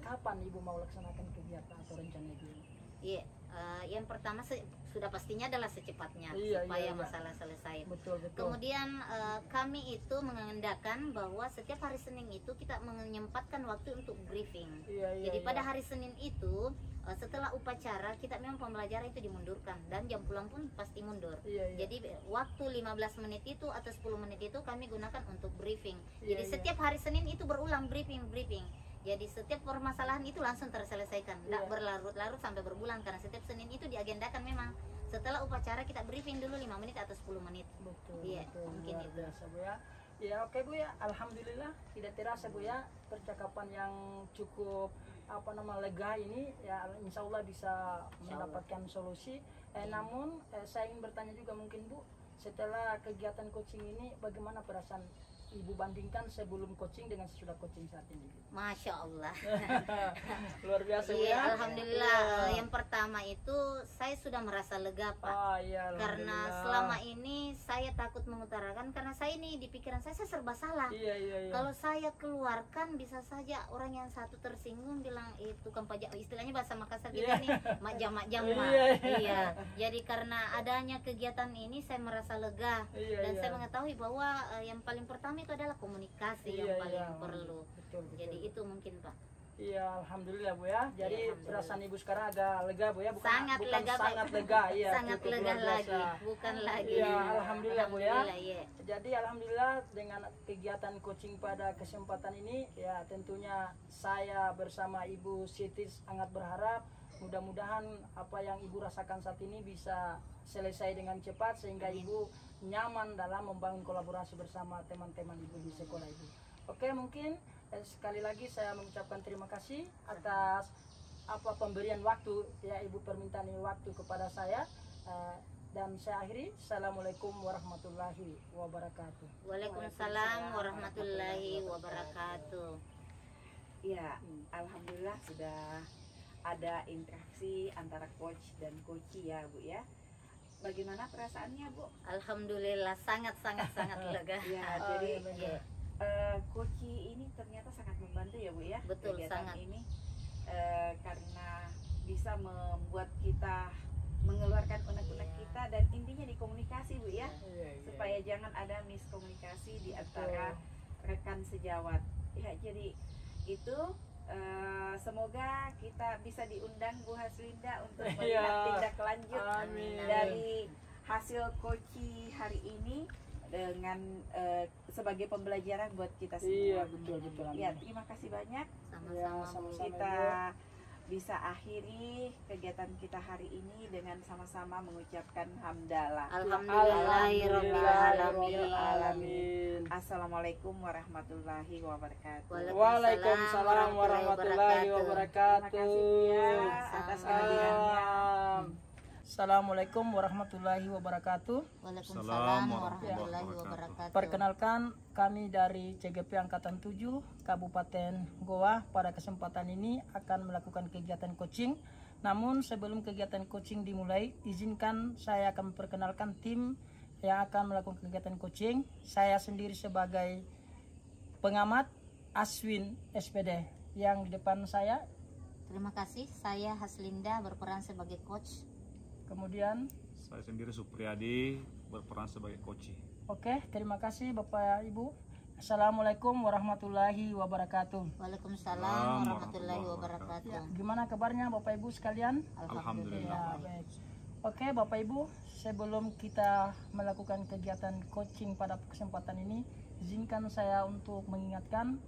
kapan Ibu mau laksanakan kegiatan atau rencana Ibu? Iya, yang pertama sudah pastinya adalah secepatnya Iya, supaya iya, iya. masalah selesai. Betul, betul. Kemudian kami itu mengendahkan bahwa setiap hari Senin itu kita menyempatkan waktu untuk briefing. Iya, iya, Jadi pada iya. hari Senin itu setelah upacara kita memang pembelajaran itu dimundurkan dan jam pulang pun pasti mundur. Iya, iya. Jadi waktu 15 menit itu atau 10 menit itu kami gunakan untuk briefing. Iya, Jadi iya. setiap hari Senin itu berulang briefing. Jadi setiap permasalahan itu langsung terselesaikan, tidak Iya. berlarut-larut sampai berbulan karena setiap Senin itu diagendakan memang setelah upacara kita briefing dulu 5 menit atau 10 menit. Betul, Iya, betul. mungkin Luar itu. biasa Bu ya. Ya oke Bu ya, alhamdulillah tidak terasa Bu ya percakapan yang cukup lega ini ya, insya Allah bisa mendapatkan solusi. Namun saya ingin bertanya juga mungkin Bu, setelah kegiatan coaching ini bagaimana perasaan Ibu bandingkan sebelum coaching dengan sesudah coaching saat ini? Masya Allah. Luar biasa Bu Iya, ya. alhamdulillah. Iya. Yang pertama itu saya sudah merasa lega, Pak. Oh iya, Karena alhamdulillah. selama ini saya takut mengutarakan karena saya ini di pikiran saya serba salah. Iya. Kalau saya keluarkan bisa saja orang yang satu tersinggung bilang itu kan pajak, istilahnya bahasa Makassar gitu Iya. nih, majam-majam. Iya. Iya. Jadi karena adanya kegiatan ini saya merasa lega Iya, dan iya. saya mengetahui bahwa yang paling pertama itu adalah komunikasi yang Iya, paling iya. perlu. Betul. Jadi itu mungkin, Pak. Iya, alhamdulillah Bu ya. Jadi Iya, alhamdulillah. perasaan Ibu sekarang agak lega Bu ya, bukan Sangat bukan lega, Pak. sangat lega, iya. Sangat cukup lega luar biasa. lagi, bukan lagi. Iya, alhamdulillah Bu ya. Alhamdulillah, iya. Jadi alhamdulillah dengan kegiatan coaching pada kesempatan ini ya tentunya saya bersama Ibu Siti sangat berharap mudah-mudahan apa yang Ibu rasakan saat ini bisa selesai dengan cepat sehingga Ibu nyaman dalam membangun kolaborasi bersama teman-teman Ibu di sekolah Ibu. Oke, mungkin sekali lagi saya mengucapkan terima kasih atas apa pemberian waktu ya Ibu, permintaan waktu kepada saya. Dan saya akhiri, Assalamualaikum warahmatullahi wabarakatuh. Waalaikumsalam warahmatullahi wabarakatuh. Ya, alhamdulillah sudah ada interaksi antara coach dan coachee ya Bu ya. Bagaimana perasaannya Bu? Alhamdulillah sangat lega. Ya, Oh, jadi iya, coachee ini ternyata sangat membantu ya Bu ya. Betul, kegiatan sangat. ini karena bisa membuat kita mengeluarkan unek-unek kita dan intinya di komunikasi Bu ya, Iya. supaya jangan ada miskomunikasi di antara rekan sejawat ya. Jadi itu semoga kita bisa diundang Bu Haslinda untuk melihat Iya. tindak lanjut Amin. dari hasil coaching hari ini dengan sebagai pembelajaran buat kita semua. Iya, betul. Ya, terima kasih banyak. Ya, Sama-sama, Bu. sama-sama. Kita bisa akhiri kegiatan kita hari ini dengan sama-sama mengucapkan hamdalah. Alhamdulillahirabbil alamin. Alamin. Assalamualaikum warahmatullahi wabarakatuh. Waalaikumsalam warahmatullahi wabarakatuh. Terima kasih Bu ya atas kehadirannya. Assalamualaikum warahmatullahi wabarakatuh. Waalaikumsalam warahmatullahi wabarakatuh. Perkenalkan, kami dari CGP Angkatan 7 Kabupaten Goa pada kesempatan ini akan melakukan kegiatan coaching. Namun sebelum kegiatan coaching dimulai, izinkan saya akan memperkenalkan tim yang akan melakukan kegiatan coaching. Saya sendiri sebagai pengamat, Aswin SPD, yang di depan saya. Terima kasih, saya Haslinda berperan sebagai coach. Kemudian, Saya sendiri Supriyadi berperan sebagai coach. oke, terima kasih Bapak Ibu. Assalamualaikum warahmatullahi wabarakatuh. Waalaikumsalam warahmatullahi wabarakatuh. Ya, gimana kabarnya Bapak Ibu sekalian? Alhamdulillah. Ya, baik. Oke Bapak Ibu, sebelum kita melakukan kegiatan coaching pada kesempatan ini, izinkan saya untuk mengingatkan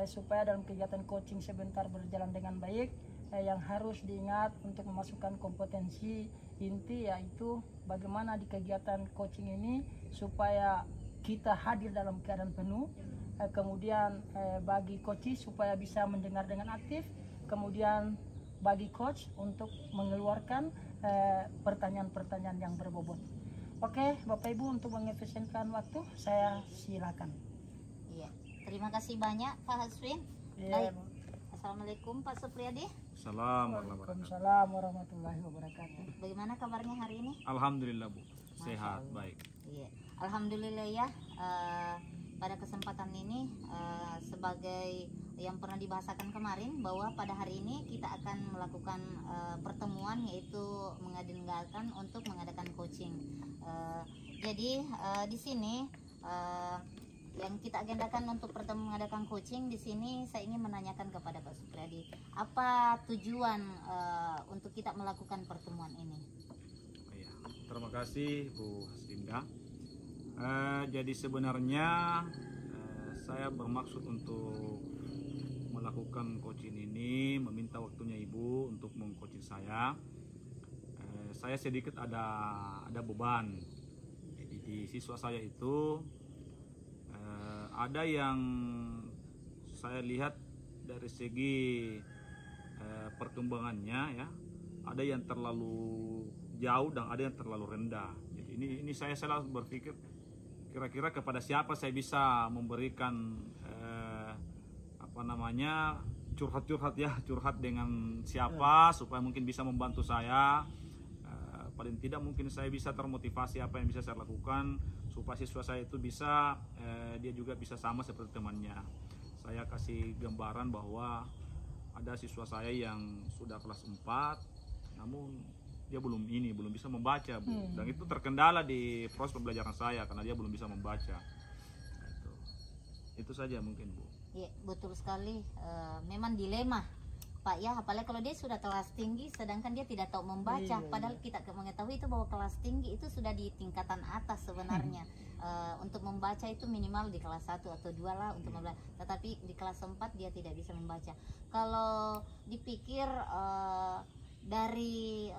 supaya dalam kegiatan coaching sebentar berjalan dengan baik, yang harus diingat untuk memasukkan kompetensi inti, yaitu bagaimana di kegiatan coaching ini supaya kita hadir dalam keadaan penuh, kemudian bagi coach supaya bisa mendengar dengan aktif, kemudian bagi coach untuk mengeluarkan pertanyaan-pertanyaan yang berbobot. Oke Bapak Ibu, untuk mengefisienkan waktu saya silakan. Iya. Terima kasih banyak Pak Haswin. Iya, Baik. Assalamualaikum Pak Supriyadi. Assalamualaikum warahmatullahi Waalaikumsalam warahmatullahi wabarakatuh. Bagaimana kabarnya hari ini? Alhamdulillah Bu, sehat, baik. Iya. Alhamdulillah ya. Pada kesempatan ini sebagai yang pernah dibahasakan kemarin bahwa pada hari ini kita akan melakukan pertemuan, yaitu mengadakan untuk mengadakan coaching. Jadi di sini yang kita agendakan untuk pertemuan mengadakan coaching di sini, saya ingin menanyakan kepada Pak Supriyadi, apa tujuan untuk kita melakukan pertemuan ini? Iya. Terima kasih Bu Haslinda. Jadi sebenarnya saya bermaksud untuk melakukan coaching ini, meminta waktunya Ibu untuk mengcoaching saya. Saya sedikit ada beban. Jadi di siswa saya itu ada yang saya lihat dari segi perkembangannya ya, ada yang terlalu jauh dan ada yang terlalu rendah. Jadi ini saya selalu berpikir kira-kira kepada siapa saya bisa memberikan curhat-curhat ya, curhat dengan siapa supaya mungkin bisa membantu saya. Paling tidak mungkin saya bisa termotivasi apa yang bisa saya lakukan supaya siswa saya itu bisa dia juga bisa sama seperti temannya. Saya kasih gambaran bahwa ada siswa saya yang sudah kelas 4 namun dia belum bisa membaca, Bu. Dan itu terkendala di proses pembelajaran saya karena dia belum bisa membaca. Itu saja mungkin, Bu. Ya, betul sekali. Memang dilema, Pak ya, apalagi kalau dia sudah kelas tinggi sedangkan dia tidak tahu membaca. Padahal kita mengetahui itu bahwa kelas tinggi itu sudah di tingkatan atas sebenarnya. Untuk membaca itu minimal di kelas 1 atau 2 lah untuk membaca. Tetapi di kelas 4 dia tidak bisa membaca. Kalau dipikir dari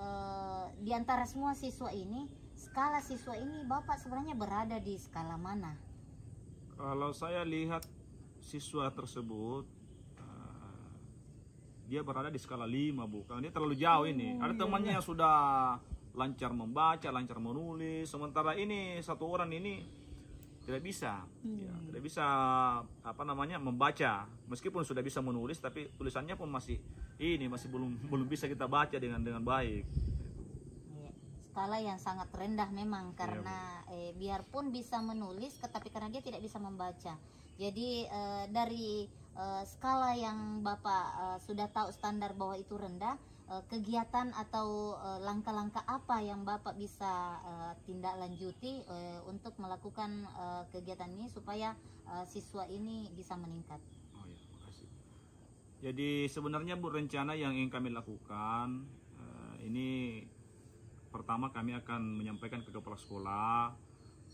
di antara semua siswa ini, skala siswa ini Bapak sebenarnya berada di skala mana? Kalau saya lihat siswa tersebut dia berada di skala 5, Bu. Karena dia terlalu jauh ini. Ada temannya yang sudah lancar membaca, lancar menulis, sementara ini satu orang ini tidak bisa. Ya, tidak bisa membaca. Meskipun sudah bisa menulis tapi tulisannya pun masih belum bisa kita baca dengan baik. Skala yang sangat rendah memang karena biarpun bisa menulis tetapi karena dia tidak bisa membaca. Jadi dari skala yang Bapak sudah tahu standar bahwa itu rendah, kegiatan atau langkah-langkah apa yang Bapak bisa tindak lanjuti untuk melakukan kegiatan ini supaya siswa ini bisa meningkat? Oh ya, makasih. Jadi sebenarnya, Bu, rencana yang ingin kami lakukan ini pertama kami akan menyampaikan ke kepala sekolah,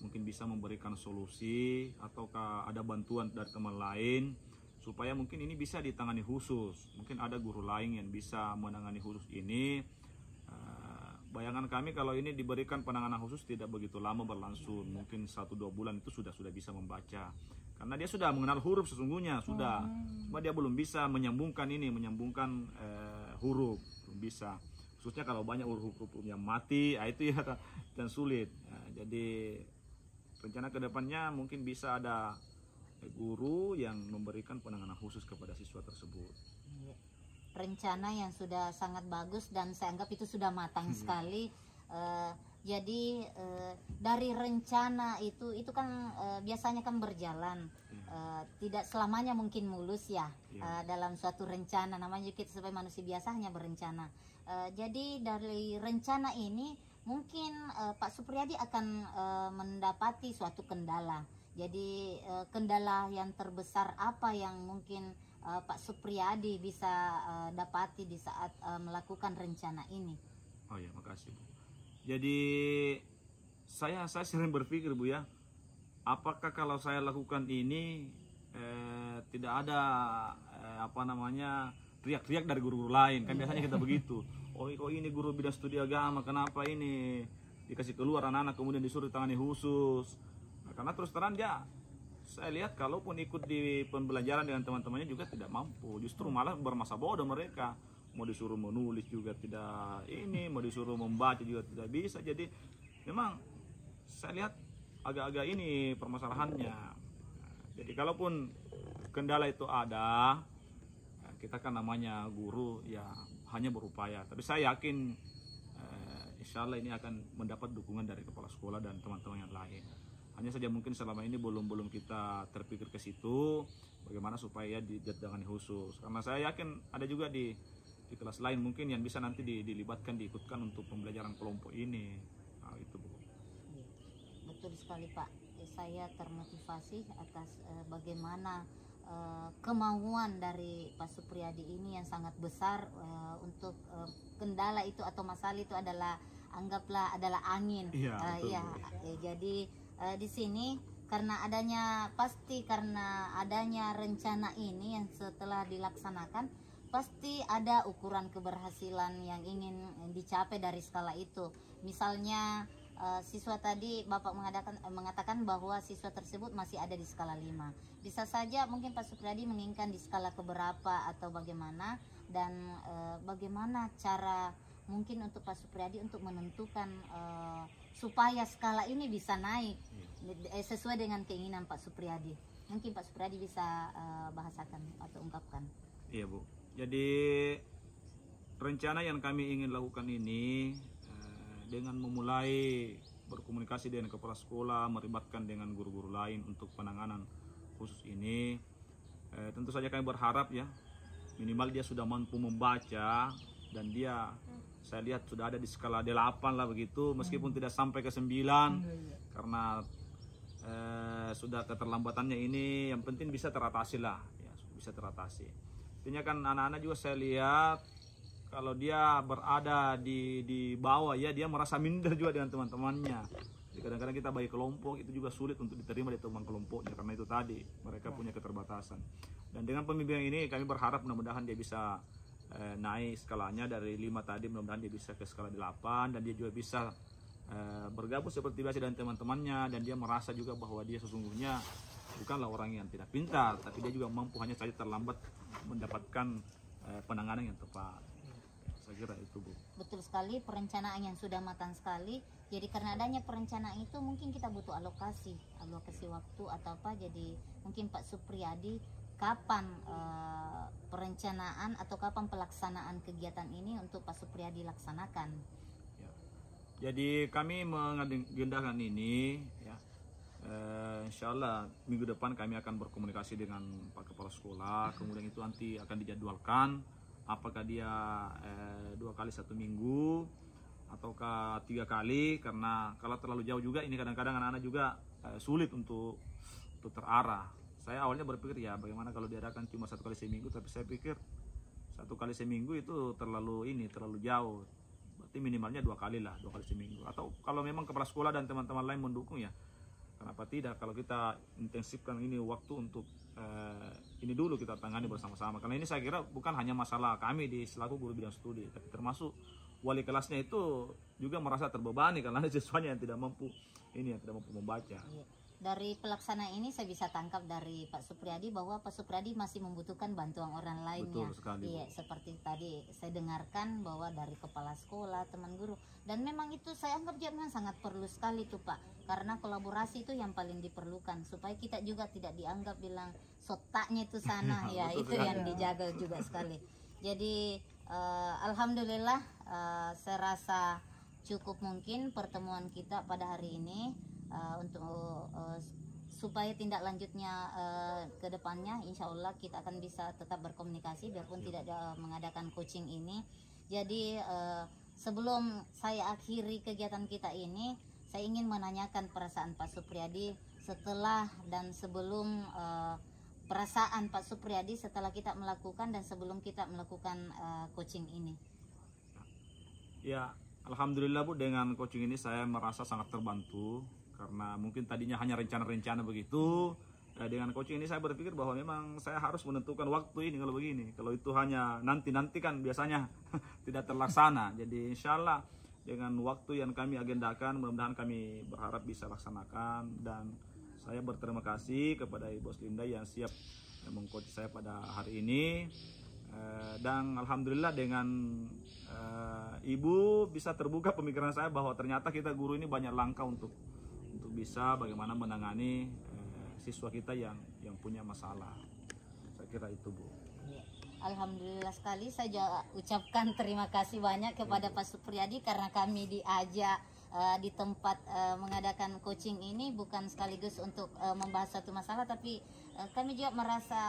mungkin bisa memberikan solusi ataukah ada bantuan dari teman lain supaya mungkin ini bisa ditangani khusus. Mungkin ada guru lain yang bisa menangani khusus ini. Bayangan kami kalau ini diberikan penanganan khusus tidak begitu lama berlangsung, mungkin 1-2 bulan itu sudah bisa membaca. Karena dia sudah mengenal huruf sesungguhnya, sudah. Cuma dia belum bisa menyambungkan huruf, belum bisa. Khususnya kalau banyak huruf-huruf yang mati, itu ya dan sulit. Jadi rencana kedepannya mungkin bisa ada guru yang memberikan penanganan khusus kepada siswa tersebut. Rencana yang sudah sangat bagus dan saya anggap itu sudah matang sekali. Jadi dari rencana itu kan biasanya kan berjalan, tidak selamanya mungkin mulus ya. Dalam suatu rencana, namanya kita sebagai manusia biasa hanya berencana. Jadi dari rencana ini mungkin Pak Supriyadi akan mendapati suatu kendala. Jadi kendala yang terbesar apa yang mungkin Pak Supriyadi bisa dapati di saat melakukan rencana ini? Oh ya, makasih, Bu. Jadi saya sering berpikir, Bu ya, apakah kalau saya lakukan ini tidak ada teriak-teriak dari guru-guru lain? Kan biasanya kita begitu. Oh, kok ini guru bidang studi agama, kenapa ini dikasih keluar anak-anak kemudian disuruh tangani khusus? Karena terus terang saya lihat kalaupun ikut di pembelajaran dengan teman-temannya juga tidak mampu, justru malah bermasa bodoh mereka. Mau disuruh menulis juga tidak mau disuruh membaca juga tidak bisa. Jadi memang saya lihat agak-agak ini permasalahannya. Jadi kalaupun kendala itu ada, kita kan namanya guru ya hanya berupaya. Tapi saya yakin insya Allah ini akan mendapat dukungan dari kepala sekolah dan teman-teman yang lain. Hanya saja mungkin selama ini belum kita terpikir ke situ bagaimana supaya ditangani khusus. Karena saya yakin ada juga di kelas lain mungkin yang bisa nanti diikutkan untuk pembelajaran kelompok ini. Nah, itu, Bu. Betul sekali, Pak. Saya termotivasi atas bagaimana kemauan dari Pak Supriyadi ini yang sangat besar untuk kendala itu atau masalah itu anggaplah adalah angin. Jadi di sini karena adanya rencana ini yang setelah dilaksanakan pasti ada ukuran keberhasilan yang ingin dicapai dari skala itu. Misalnya siswa tadi Bapak mengatakan bahwa siswa tersebut masih ada di skala 5. Bisa saja mungkin Pak Supriyadi menginginkan di skala keberapa atau bagaimana, dan bagaimana cara mungkin untuk Pak Supriyadi untuk menentukan supaya skala ini bisa naik sesuai dengan keinginan Pak Supriyadi. Mungkin Pak Supriyadi bisa bahasakan atau ungkapkan. Iya Bu, jadi rencana yang kami ingin lakukan ini dengan memulai berkomunikasi dengan kepala sekolah, melibatkan dengan guru-guru lain untuk penanganan khusus ini. Tentu saja kami berharap ya, minimal dia sudah mampu membaca, dan dia saya lihat sudah ada di skala 8 lah begitu, meskipun tidak sampai ke 9 karena sudah keterlambatannya ini, yang penting bisa teratasi lah ya, bisa teratasi. Artinya kan anak-anak juga saya lihat kalau dia berada di bawah ya, dia merasa minder juga dengan teman-temannya. Jadi kadang-kadang kita bagi kelompok itu juga sulit untuk diterima di teman kelompoknya, karena itu tadi mereka punya keterbatasan. Dan dengan pembimbingan ini kami berharap mudah-mudahan dia bisa naik skalanya dari 5 tadi, mudah-mudahan dia bisa ke skala 8, dan dia juga bisa bergabung seperti biasa dengan teman-temannya, dan dia merasa juga bahwa dia sesungguhnya bukanlah orang yang tidak pintar, tapi dia juga mampu hanya saja terlambat mendapatkan penanganan yang tepat. Saya kira itu Bu. Betul sekali, perencanaan yang sudah matang sekali. Jadi karena adanya perencanaan itu mungkin kita butuh alokasi waktu atau apa. Jadi mungkin Pak Supriyadi, kapan perencanaan atau kapan pelaksanaan kegiatan ini untuk Pak Supriyadi laksanakan? Ya. Jadi kami mengagendakan ini ya. Insya Allah minggu depan kami akan berkomunikasi dengan Pak Kepala Sekolah, kemudian itu nanti akan dijadwalkan apakah dia 2 kali 1 minggu ataukah 3 kali, karena kalau terlalu jauh juga ini kadang-kadang anak-anak juga sulit untuk terarah. Saya awalnya berpikir ya bagaimana kalau diadakan cuma 1 kali seminggu, tapi saya pikir 1 kali seminggu itu terlalu jauh, berarti minimalnya 2 kali lah, 2 kali seminggu. Atau kalau memang kepala sekolah dan teman-teman lain mendukung ya, kenapa tidak kalau kita intensifkan ini waktu untuk ini dulu kita tangani bersama-sama. Karena ini saya kira bukan hanya masalah kami di selaku guru bidang studi, tapi termasuk wali kelasnya itu juga merasa terbebani karena ada siswanya yang tidak mampu membaca. Dari pelaksana ini saya bisa tangkap dari Pak Supriyadi bahwa Pak Supriyadi masih membutuhkan bantuan orang lainnya. Betul sekali. Iya, seperti tadi saya dengarkan bahwa dari kepala sekolah, teman guru, dan memang itu saya anggap juga sangat perlu sekali tuh Pak, karena kolaborasi itu yang paling diperlukan supaya kita juga tidak dianggap bilang sotaknya itu sana ya, itu sekali. Yang dijaga juga sekali. Jadi alhamdulillah saya rasa cukup mungkin pertemuan kita pada hari ini. Untuk supaya tindak lanjutnya ke depannya insya Allah kita akan bisa tetap berkomunikasi biarpun tidak mengadakan coaching ini. Jadi sebelum saya akhiri kegiatan kita ini, saya ingin menanyakan perasaan Pak Supriyadi setelah dan sebelum perasaan Pak Supriyadi setelah kita melakukan dan sebelum kita melakukan coaching ini. Ya, alhamdulillah Bu, dengan coaching ini saya merasa sangat terbantu. Karena mungkin tadinya hanya rencana-rencana begitu, dengan coaching ini saya berpikir bahwa memang saya harus menentukan waktu ini kalau begini. Kalau itu hanya nanti-nanti kan biasanya tidak terlaksana. Jadi insya Allah dengan waktu yang kami agendakan, mudah-mudahan kami berharap bisa laksanakan. Dan saya berterima kasih kepada Ibu Linda yang siap mengcoach saya pada hari ini. Dan alhamdulillah dengan Ibu bisa terbuka pemikiran saya bahwa ternyata kita guru ini banyak langkah untuk bisa bagaimana menangani siswa kita yang punya masalah. Saya kira itu Bu. Alhamdulillah sekali, saya juga ucapkan terima kasih banyak kepada Pak Supriyadi karena kami diajak di tempat mengadakan coaching ini bukan sekaligus untuk membahas satu masalah, tapi kami juga merasa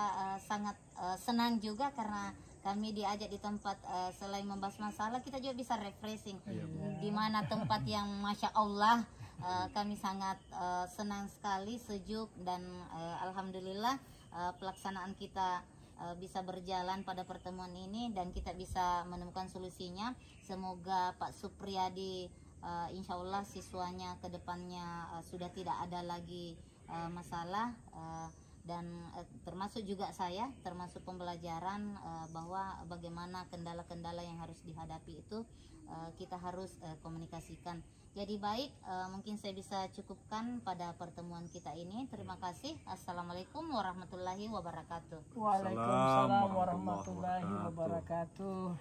sangat senang juga karena kami diajak di tempat selain membahas masalah kita juga bisa refreshing di mana tempat yang Masya Allah. Kami sangat senang sekali, sejuk, dan alhamdulillah pelaksanaan kita bisa berjalan pada pertemuan ini dan kita bisa menemukan solusinya. Semoga Pak Supriyadi insya Allah siswanya ke depannya sudah tidak ada lagi masalah, dan termasuk juga saya, termasuk pembelajaran bahwa bagaimana kendala-kendala yang harus dihadapi itu kita harus komunikasikan. Jadi baik, mungkin saya bisa cukupkan pada pertemuan kita ini. Terima kasih. Assalamualaikum warahmatullahi wabarakatuh. Waalaikumsalam warahmatullahi wabarakatuh.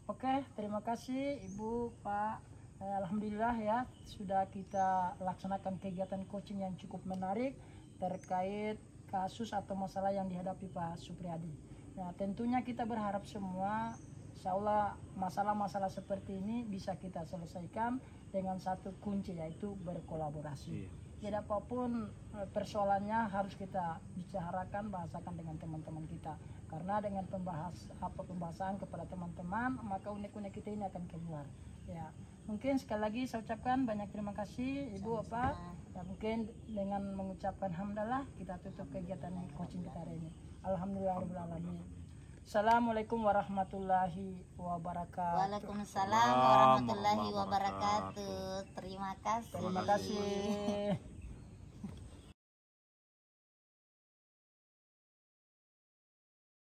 Oke, terima kasih Ibu, Pak. Alhamdulillah ya, sudah kita laksanakan kegiatan coaching yang cukup menarik terkait kasus atau masalah yang dihadapi Pak Supriyadi. Nah, tentunya kita berharap semua, insya Allah masalah-masalah seperti ini bisa kita selesaikan dengan satu kunci, yaitu berkolaborasi. Jadi apapun persoalannya harus kita bicarakan, bahasakan dengan teman-teman kita. Karena dengan pembahasan kepada teman-teman, maka unek-unek kita ini akan keluar. Ya, mungkin sekali lagi saya ucapkan banyak terima kasih Ibu Bapak. Ya, mungkin dengan mengucapkan hamdalah kita tutup kegiatan coaching kita hari ini. Alhamdulillahirobbilalamin. Assalamualaikum warahmatullahi wabarakatuh. Waalaikumsalam warahmatullahi wabarakatuh. Terima kasih. Terima kasih.